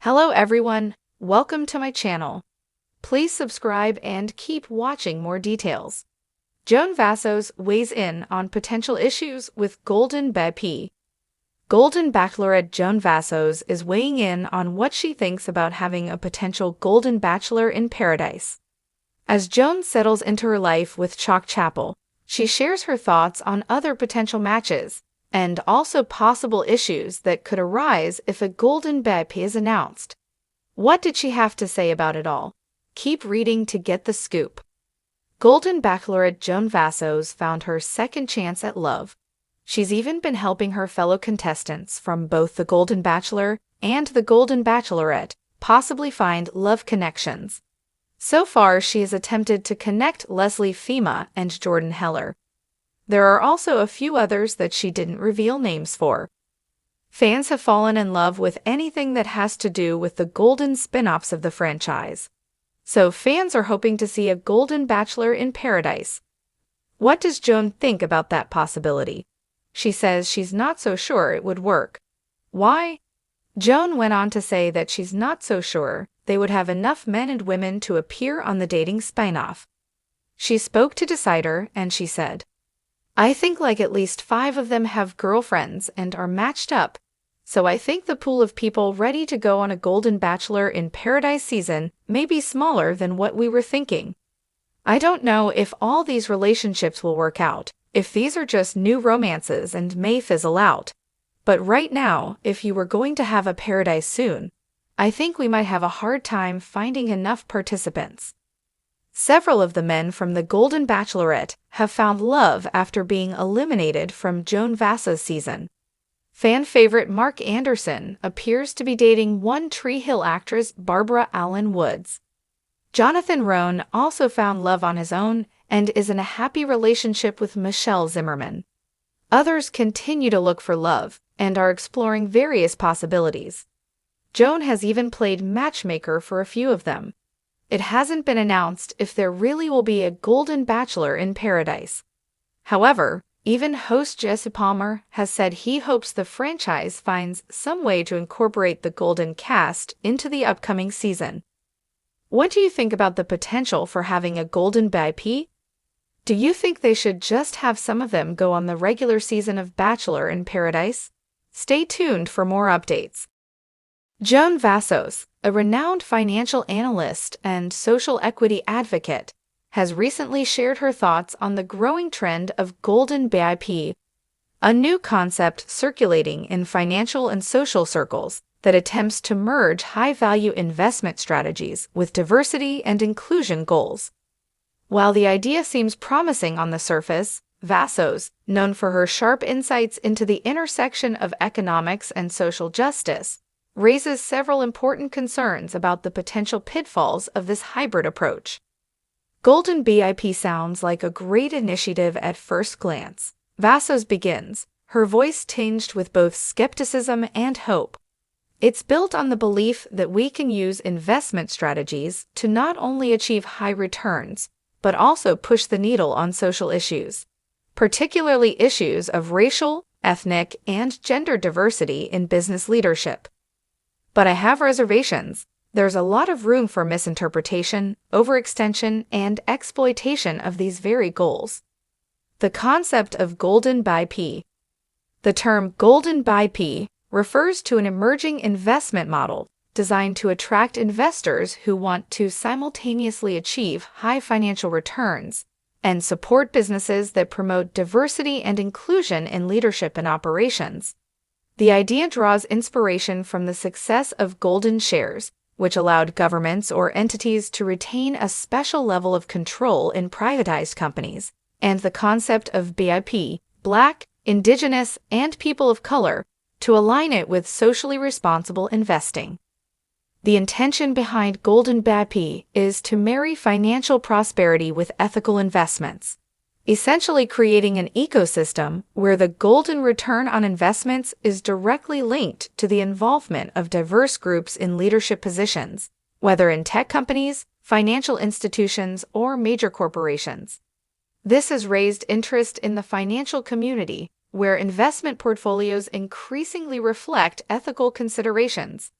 Hello everyone, welcome to my channel. Please subscribe and keep watching more details. Joan Vassos weighs in on potential issues with Golden BIP. Golden Bachelorette Joan Vassos is weighing in on what she thinks about having a potential Golden Bachelor in paradise. As Joan settles into her life with Chalk Chapel, she shares her thoughts on other potential matches, and also possible issues that could arise if a Golden BIP is announced. What did she have to say about it all? Keep reading to get the scoop. Golden Bachelorette Joan Vassos found her second chance at love. She's even been helping her fellow contestants from both the Golden Bachelor and the Golden Bachelorette possibly find love connections. So far, she has attempted to connect Leslie Fema and Jordan Heller. There are also a few others that she didn't reveal names for. Fans have fallen in love with anything that has to do with the Golden spin-offs of the franchise. So fans are hoping to see a Golden Bachelor in paradise. What does Joan think about that possibility? She says she's not so sure it would work. Why? Joan went on to say that she's not so sure they would have enough men and women to appear on the dating spin-off. She spoke to Decider and she said, "I think like at least 5 of them have girlfriends and are matched up, so I think the pool of people ready to go on a Golden Bachelor in Paradise season may be smaller than what we were thinking. I don't know if all these relationships will work out, if these are just new romances and may fizzle out. But right now, if you were going to have a Paradise soon, I think we might have a hard time finding enough participants." Several of the men from the Golden Bachelorette have found love after being eliminated from Joan Vassos' season. Fan favorite Mark Anderson appears to be dating One Tree Hill actress Barbara Alyn Woods. Jonathan Roan also found love on his own and is in a happy relationship with Michelle Zimmerman. Others continue to look for love and are exploring various possibilities. Joan has even played matchmaker for a few of them. It hasn't been announced if there really will be a Golden Bachelor in paradise. However, even host Jesse Palmer has said he hopes the franchise finds some way to incorporate the Golden cast into the upcoming season. What do you think about the potential for having a Golden BIP? Do you think they should just have some of them go on the regular season of Bachelor in Paradise? Stay tuned for more updates. Joan Vassos, a renowned financial analyst and social equity advocate, has recently shared her thoughts on the growing trend of Golden BIP, a new concept circulating in financial and social circles that attempts to merge high-value investment strategies with diversity and inclusion goals. While the idea seems promising on the surface, Vassos, known for her sharp insights into the intersection of economics and social justice, raises several important concerns about the potential pitfalls of this hybrid approach. Golden BIP sounds like a great initiative at first glance. Vassos begins, her voice tinged with both skepticism and hope. It's built on the belief that we can use investment strategies to not only achieve high returns, but also push the needle on social issues, particularly issues of racial, ethnic, and gender diversity in business leadership. But I have reservations. There's a lot of room for misinterpretation, overextension, and exploitation of these very goals. The concept of Golden BIP. The term Golden BIP refers to an emerging investment model designed to attract investors who want to simultaneously achieve high financial returns and support businesses that promote diversity and inclusion in leadership and operations. The idea draws inspiration from the success of Golden shares, which allowed governments or entities to retain a special level of control in privatized companies, and the concept of BIP, Black, Indigenous, and people of color, to align it with socially responsible investing. The intention behind Golden BIP is to marry financial prosperity with ethical investments, essentially creating an ecosystem where the golden return on investments is directly linked to the involvement of diverse groups in leadership positions, whether in tech companies, financial institutions, or major corporations. This has raised interest in the financial community, where investment portfolios increasingly reflect ethical considerations.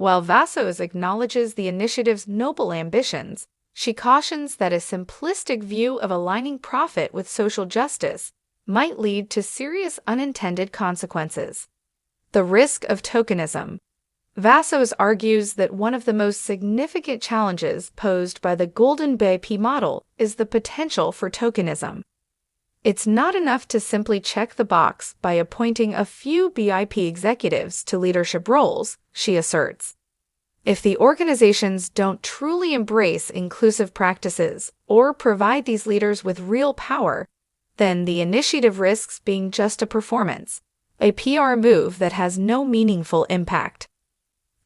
While Vassos acknowledges the initiative's noble ambitions, she cautions that a simplistic view of aligning profit with social justice might lead to serious unintended consequences. The risk of tokenism. Vassos argues that one of the most significant challenges posed by the Golden BIP model is the potential for tokenism. It's not enough to simply check the box by appointing a few BIP executives to leadership roles, she asserts. If the organizations don't truly embrace inclusive practices or provide these leaders with real power, then the initiative risks being just a performance, a PR move that has no meaningful impact.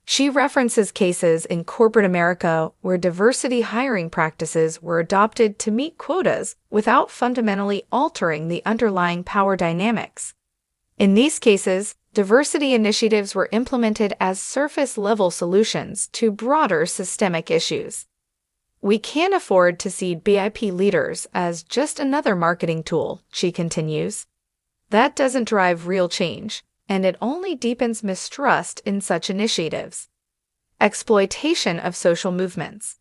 She references cases in corporate America where diversity hiring practices were adopted to meet quotas without fundamentally altering the underlying power dynamics. In these cases, diversity initiatives were implemented as surface-level solutions to broader systemic issues. We can't afford to see BIP leaders as just another marketing tool, she continues. That doesn't drive real change, and it only deepens mistrust in such initiatives. Exploitation of social movements.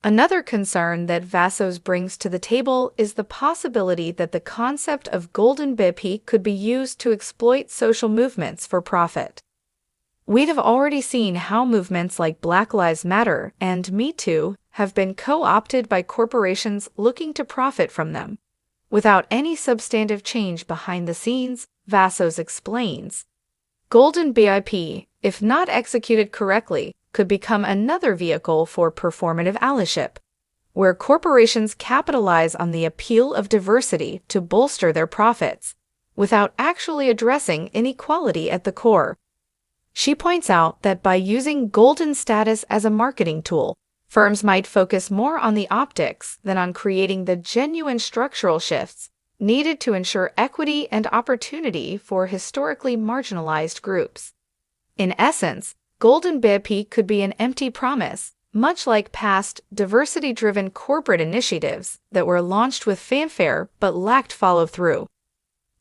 Another concern that Vassos brings to the table is the possibility that the concept of golden BIP could be used to exploit social movements for profit. We'd have already seen how movements like Black Lives Matter and Me Too have been co-opted by corporations looking to profit from them. Without any substantive change behind the scenes, Vassos explains, golden BIP, if not executed correctly, could become another vehicle for performative allyship, where corporations capitalize on the appeal of diversity to bolster their profits, without actually addressing inequality at the core. She points out that by using golden status as a marketing tool, firms might focus more on the optics than on creating the genuine structural shifts needed to ensure equity and opportunity for historically marginalized groups. In essence, golden BIP could be an empty promise, much like past diversity-driven corporate initiatives that were launched with fanfare but lacked follow-through.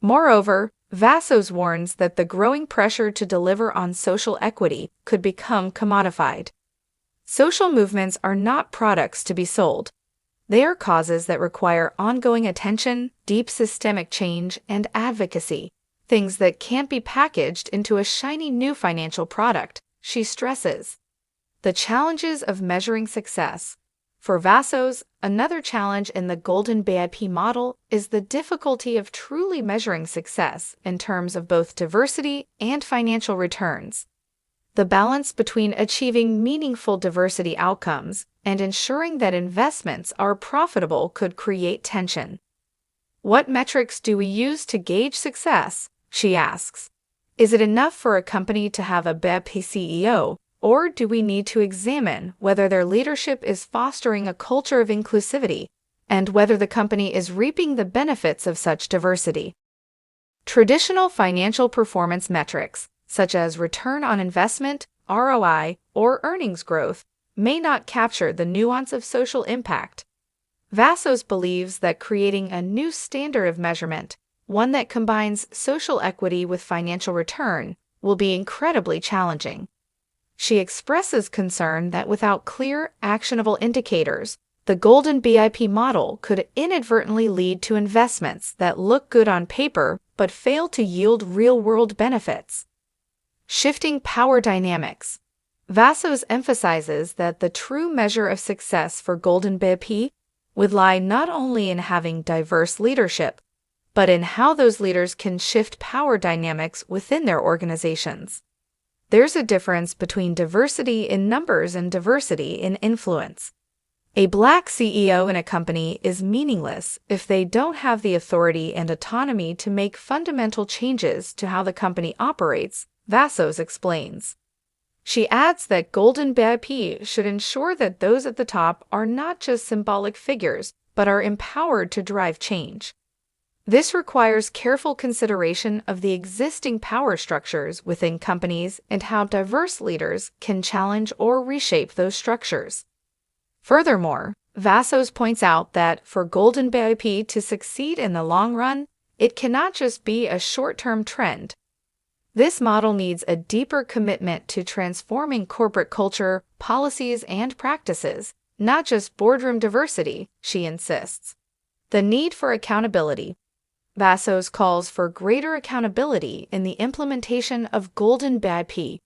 Moreover, Vassos warns that the growing pressure to deliver on social equity could become commodified. Social movements are not products to be sold. They are causes that require ongoing attention, deep systemic change, and advocacy, things that can't be packaged into a shiny new financial product, she stresses. The challenges of measuring success. For Vassos, another challenge in the golden BIP model is the difficulty of truly measuring success in terms of both diversity and financial returns. The balance between achieving meaningful diversity outcomes and ensuring that investments are profitable could create tension. What metrics do we use to gauge success? She asks. Is it enough for a company to have a BIP CEO, or do we need to examine whether their leadership is fostering a culture of inclusivity and whether the company is reaping the benefits of such diversity? Traditional financial performance metrics, such as return on investment, ROI, or earnings growth, may not capture the nuance of social impact. Vassos believes that creating a new standard of measurement, one that combines social equity with financial return, will be incredibly challenging. She expresses concern that without clear, actionable indicators, the golden BIP model could inadvertently lead to investments that look good on paper but fail to yield real-world benefits. Shifting power dynamics. Vassos emphasizes that the true measure of success for golden BIP would lie not only in having diverse leadership, but in how those leaders can shift power dynamics within their organizations. There's a difference between diversity in numbers and diversity in influence. A Black CEO in a company is meaningless if they don't have the authority and autonomy to make fundamental changes to how the company operates, Vassos explains. She adds that golden BIP should ensure that those at the top are not just symbolic figures, but are empowered to drive change. This requires careful consideration of the existing power structures within companies and how diverse leaders can challenge or reshape those structures. Furthermore, Vassos points out that for golden BIP to succeed in the long run, it cannot just be a short-term trend. This model needs a deeper commitment to transforming corporate culture, policies, and practices, not just boardroom diversity, she insists. The need for accountability. Vassos calls for greater accountability in the implementation of Golden BIP.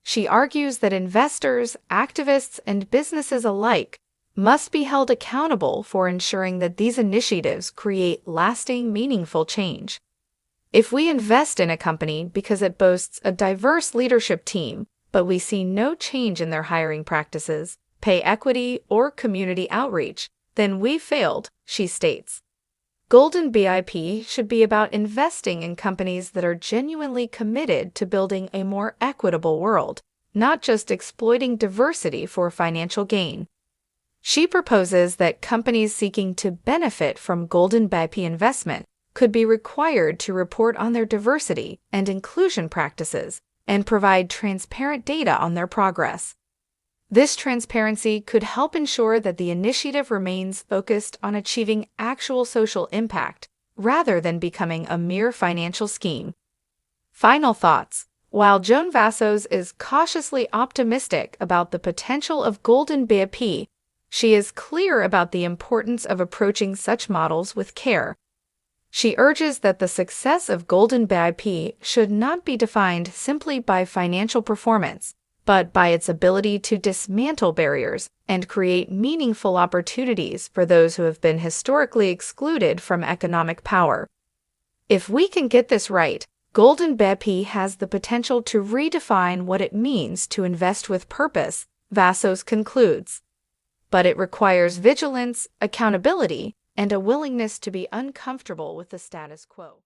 She argues that investors, activists, and businesses alike must be held accountable for ensuring that these initiatives create lasting, meaningful change. If we invest in a company because it boasts a diverse leadership team, but we see no change in their hiring practices, pay equity, or community outreach, then we failed, she states. Golden BIP should be about investing in companies that are genuinely committed to building a more equitable world, not just exploiting diversity for financial gain. She proposes that companies seeking to benefit from Golden BIP investment could be required to report on their diversity and inclusion practices and provide transparent data on their progress. This transparency could help ensure that the initiative remains focused on achieving actual social impact rather than becoming a mere financial scheme. Final thoughts. While Joan Vassos is cautiously optimistic about the potential of Golden BIP, she is clear about the importance of approaching such models with care. She urges that the success of Golden BIP should not be defined simply by financial performance, but by its ability to dismantle barriers and create meaningful opportunities for those who have been historically excluded from economic power. If we can get this right, Golden BIP has the potential to redefine what it means to invest with purpose, Vassos concludes. But it requires vigilance, accountability, and a willingness to be uncomfortable with the status quo.